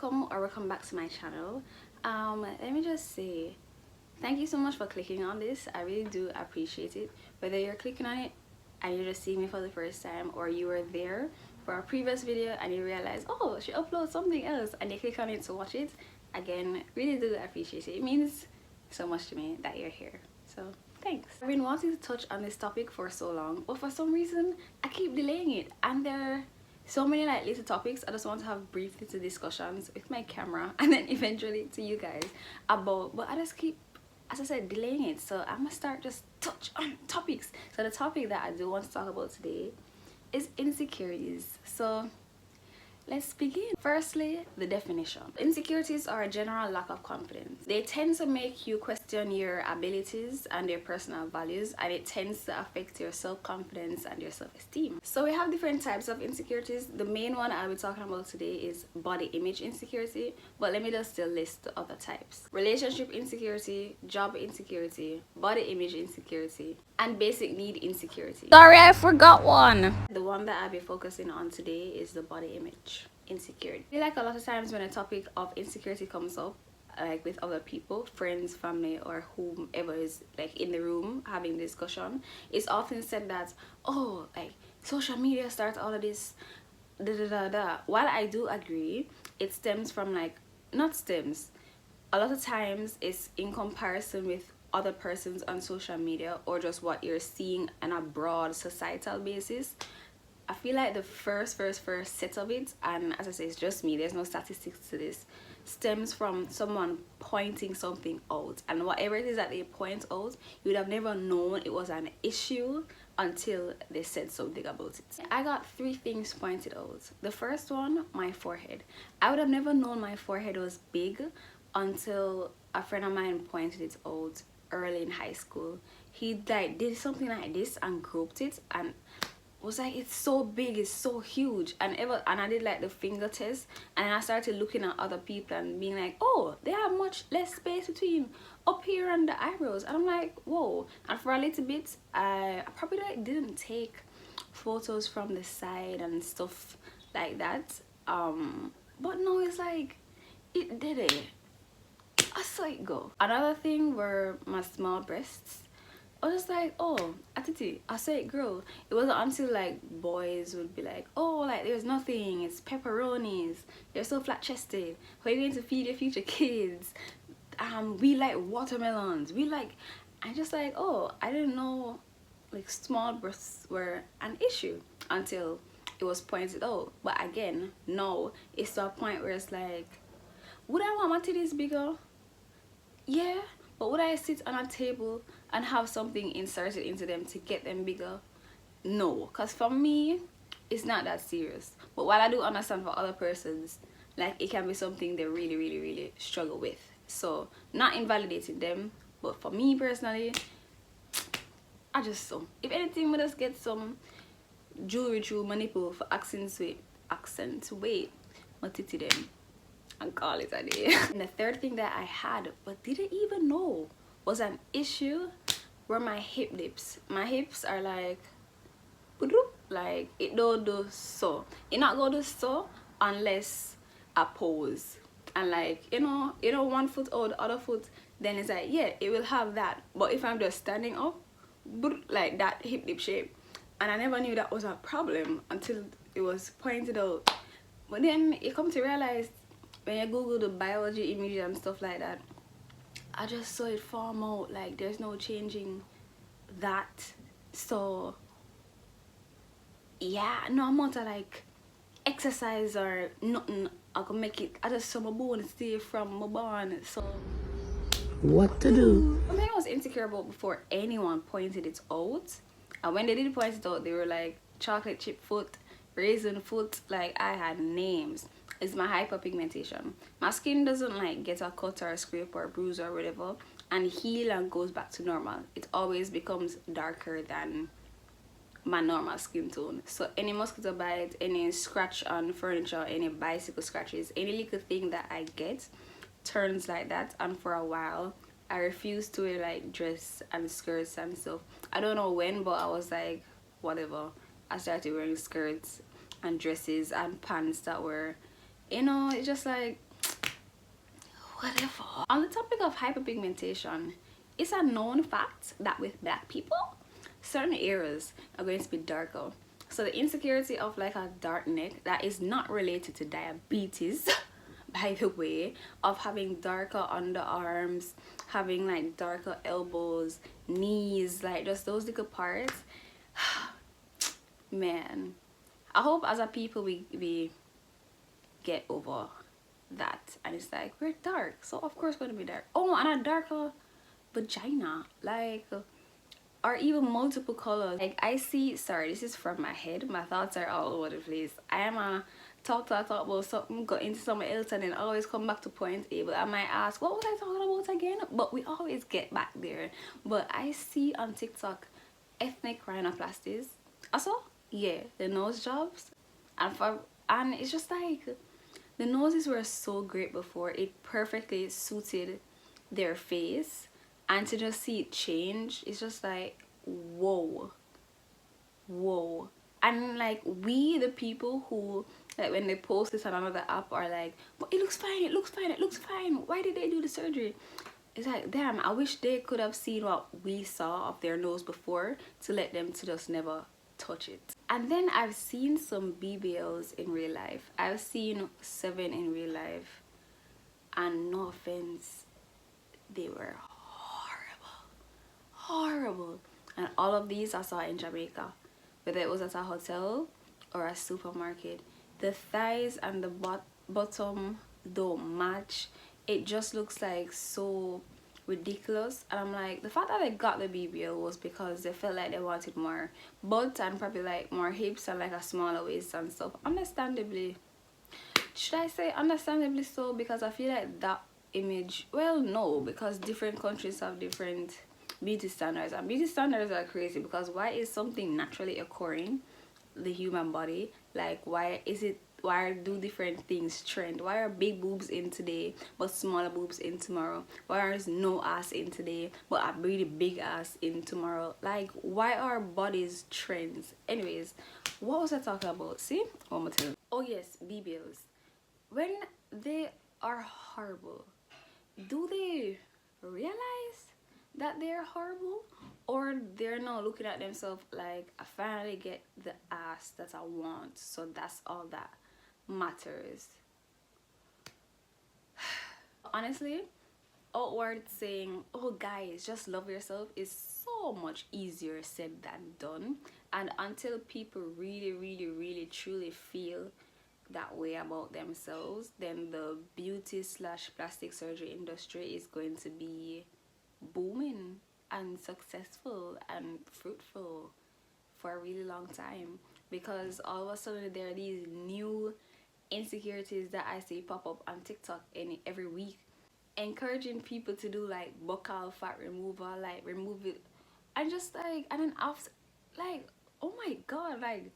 welcome back to my channel. Let me just say thank you so much for clicking on this. I really do appreciate it. Whether you're clicking on it and you're just seeing me for the first time, or you were there for a previous video and you realize, oh, she uploads something else, and you click on it to watch it, again, really do appreciate it. It means so much to me that you're here, so thanks. I've been wanting to touch on this topic for so long, but for some reason I keep delaying it, and there are so many like little topics I just want to have brief little discussions with my camera and then eventually to you guys about, but I just keep, as I said, delaying it. So I'm gonna start just touch on topics. So the topic that I do want to talk about today is insecurities. So let's begin. Firstly, the definition. Insecurities are a general lack of confidence. They tend to make you question your abilities and your personal values, and it tends to affect your self-confidence and your self-esteem. So we have different types of insecurities. The main one I'll be talking about today is body image insecurity, but let me just still list the other types. Relationship insecurity, job insecurity, body image insecurity, and basic need insecurity. Sorry, I forgot one. The one that I'll be focusing on today is the body image insecurity. I feel like a lot of times when a topic of insecurity comes up, like with other people, friends, family, or whomever is like in the room having discussion, it's often said that, oh, like social media starts all of this da da da da. While I do agree, it stems from like, not stems, a lot of times it's in comparison with other persons on social media, or just what you're seeing on a broad societal basis. I feel like the first set of it, and as I say, it's just me, there's no statistics to this, stems from someone pointing something out, and whatever it is that they point out, you would have never known it was an issue until they said something about it. I got 3 things pointed out. The first one, my forehead. I would have never known my forehead was big until a friend of mine pointed it out early in high school. He like did something like this and groped it and was like, it's so big, it's so huge. And I did like the finger test, and I started looking at other people and being like, oh, they have much less space between up here and the eyebrows, and I'm like, whoa. And for a little bit I probably like didn't take photos from the side and stuff like that, but no, it's like it did it. I saw it go. Another thing were my small breasts. I was just like, oh, atiti, I saw it grow. It wasn't until like boys would be like, oh, like there's nothing, it's pepperonis, you're so flat chested, how are you going to feed your future kids? We like watermelons, we like, I just like, oh, I didn't know like small breasts were an issue until it was pointed out. But again, no, it's to a point where it's like, would I want my titties bigger? Yeah, but would I sit on a table and have something inserted into them to get them bigger? No, because for me, it's not that serious. But while I do understand for other persons, like it can be something they really struggle with. So, not invalidating them, but for me personally, I just so. If anything, we just get some jewelry through my nipple for accentuate my titty them and call it a day. And the third thing that I had but didn't even know was an issue were my hip dips. My hips are like it don't do so. It not go do so unless I pose. And like, you know, one foot or the other foot, then it's like, yeah, it will have that. But if I'm just standing up, like that hip dip shape. And I never knew that was a problem until it was pointed out. But then you come to realize, when you Google the biology images and stuff like that, I just saw it form out, like there's no changing that. So yeah, no amount of like exercise or nothing I can make it. I just saw my bone stay from my bone. So what to do? Something I was insecure about before anyone pointed it out, and when they did point it out, they were like chocolate chip foot, raisin foot, like I had names. Is my hyperpigmentation. My skin doesn't like get a cut or a scrape or a bruise or whatever and heal and goes back to normal. It always becomes darker than my normal skin tone. So any mosquito bite, any scratch on furniture, any bicycle scratches, any little thing that I get turns like that. And for a while I refused to wear like dress and skirts and stuff. I don't know when, but I was like, whatever. I started wearing skirts and dresses and pants that were, you know, it's just like whatever. On the topic of hyperpigmentation, it's a known fact that with black people, certain areas are going to be darker. So the insecurity of like a dark neck that is not related to diabetes by the way, of having darker underarms, having like darker elbows, knees, like just those little parts. Man, I hope as a people we get over that, and it's like we're dark, so of course we're gonna be dark. Oh, and a darker vagina, like, or even multiple colors. Like I see, sorry, this is from my head, my thoughts are all over the place. I am a talk about something, go into something else, and then always come back to point A, but I might ask, what was I talking about again? But we always get back there. But I see on TikTok ethnic rhinoplasties. Also, yeah, the nose jobs, and it's just like the noses were so great before, it perfectly suited their face, and to just see it change, it's just like whoa. And like we the people who, like, when they post this on another app are like, but it looks fine, it looks fine, it looks fine, why did they do the surgery? It's like, damn, I wish they could have seen what we saw of their nose before to let them to just never touch it. And then I've seen some BBLs in real life. I've seen 7 in real life, and no offense, they were horrible. And all of these I saw in Jamaica, whether it was at a hotel or a supermarket. The thighs and the bottom don't match. It just looks like so ridiculous, and I'm like, the fact that they got the BBL was because they felt like they wanted more butt and probably like more hips and like a smaller waist and stuff. Understandably, should I say understandably so, because I feel like that image, well, no, because different countries have different beauty standards, and beauty standards are crazy. Because why is something naturally occurring, the human body, like why do different things trend? Why are big boobs in today but smaller boobs in tomorrow? Why is no ass in today but a really big ass in tomorrow? Like, why are bodies trends? Anyways, what was I talking about? See, one more time. Oh yes, BBLs. When they are horrible, do they realize that they're horrible, or they're not looking at themselves like, I finally get the ass that I want, so that's all that matters? Honestly, outward saying, oh guys, just love yourself, is so much easier said than done. And until people really truly feel that way about themselves, then the beauty / plastic surgery industry is going to be booming and successful and fruitful for a really long time, because all of a sudden there are these new insecurities that I see pop up on TikTok every week, encouraging people to do like buccal fat removal, like remove it, and just like, and then after, like, oh my god, like,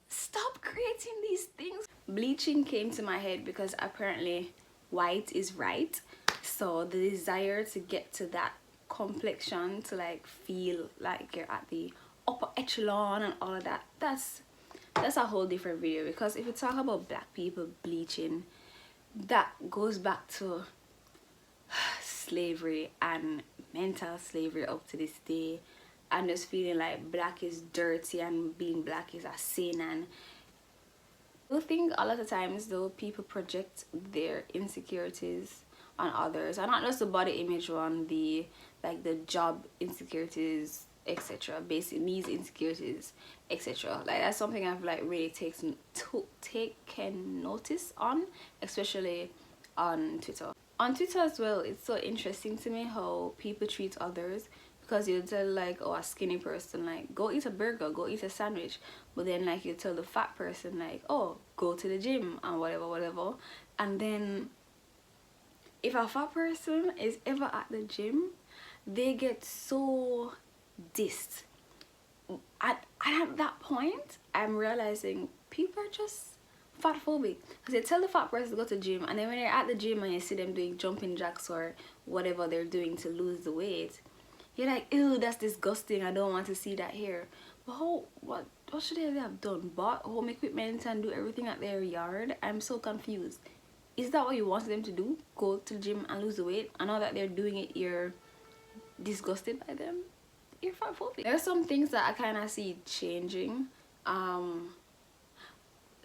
stop creating these things. Bleaching came to my head because apparently white is right, so the desire to get to that complexion, to like feel like you're at the upper echelon and all of that, that's a whole different video. Because if you talk about black people bleaching, that goes back to slavery and mental slavery up to this day, and just feeling like black is dirty and being black is a sin. And I think a lot of times though, people project their insecurities on others, and not just the body image one, the like the job insecurities, etc., basic needs insecurities, etc. Like, that's something I've like really taken notice on, especially on Twitter. On Twitter as well, it's so interesting to me how people treat others, because you tell like, oh, a skinny person like, go eat a burger, go eat a sandwich, but then like you tell the fat person like, oh, go to the gym and whatever. And then if a fat person is ever at the gym, they get so dissed. At that point, I'm realizing people are just fatphobic, because they tell the fat person to go to the gym, and then when they're at the gym and you see them doing jumping jacks or whatever they're doing to lose the weight, you're like, ew, that's disgusting, I don't want to see that here. But what should they have done? Bought home equipment and do everything at their yard? I'm so confused. is that what you want them to do? Go to the gym and lose the weight? And now that they're doing it, you're disgusted by them? You're fatphobic. There are some things that I kind of see changing.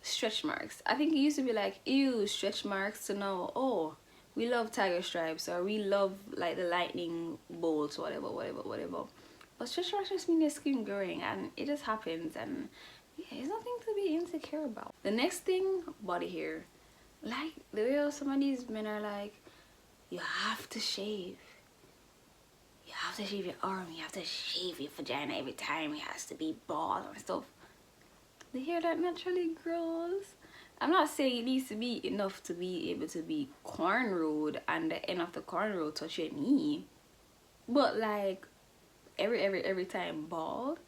Stretch marks. I think it used to be like, ew, stretch marks, to know, oh, we love tiger stripes, or we love like the lightning bolts, whatever. But stretch marks just mean your skin growing, and it just happens, and yeah, it's nothing to be insecure about. The next thing, body hair. Like the way some of these men are like, you have to shave. You have to shave your arm, you have to shave your vagina every time, it has to be bald and stuff. The hair that naturally grows. I'm not saying it needs to be enough to be able to be cornrowed and the end of the cornrow touch your knee, but like every time bald.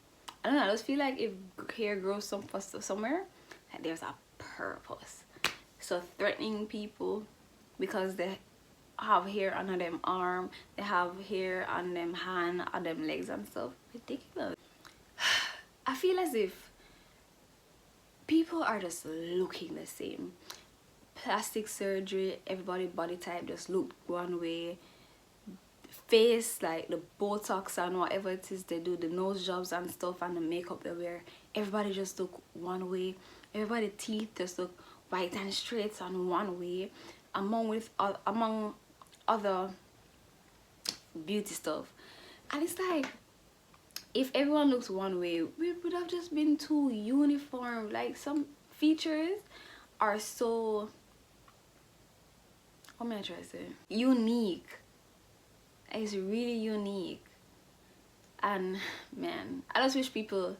I don't know, I just feel like if hair grows somewhere, like there's a purpose. So threatening people because they have hair under them arm, they have hair on them hand, on them legs and stuff, ridiculous. I feel as if people are just looking the same. Plastic surgery, everybody body type just look one way. Face, like the Botox and whatever it is they do, the nose jobs and stuff, and the makeup they wear, everybody just look one way. Everybody teeth just look white and straight and one way, among other beauty stuff. And it's like, if everyone looks one way, we would have just been too uniform. Like some features are so, what am I trying to say, unique. It's really unique. And man, I just wish people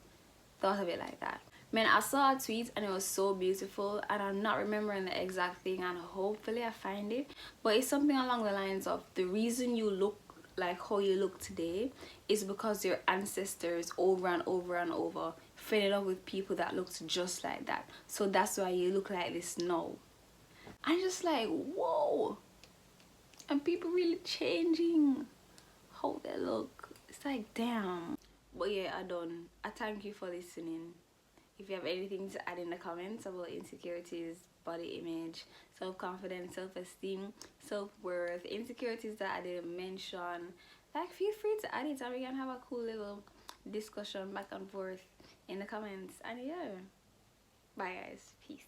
thought of it like that. Man, I saw a tweet and it was so beautiful, and I'm not remembering the exact thing, and hopefully I find it, but it's something along the lines of, the reason you look like how you look today is because your ancestors over and over and over fell in love with people that looked just like that, so that's why you look like this now. I'm just like, whoa, and people really changing how they look. It's like, damn. But yeah, I done. I thank you for listening. If you have anything to add in the comments about insecurities, body image, self-confidence, self-esteem, self-worth, insecurities that I didn't mention, like, feel free to add it and we can have a cool little discussion back and forth in the comments. And yeah, bye guys, peace.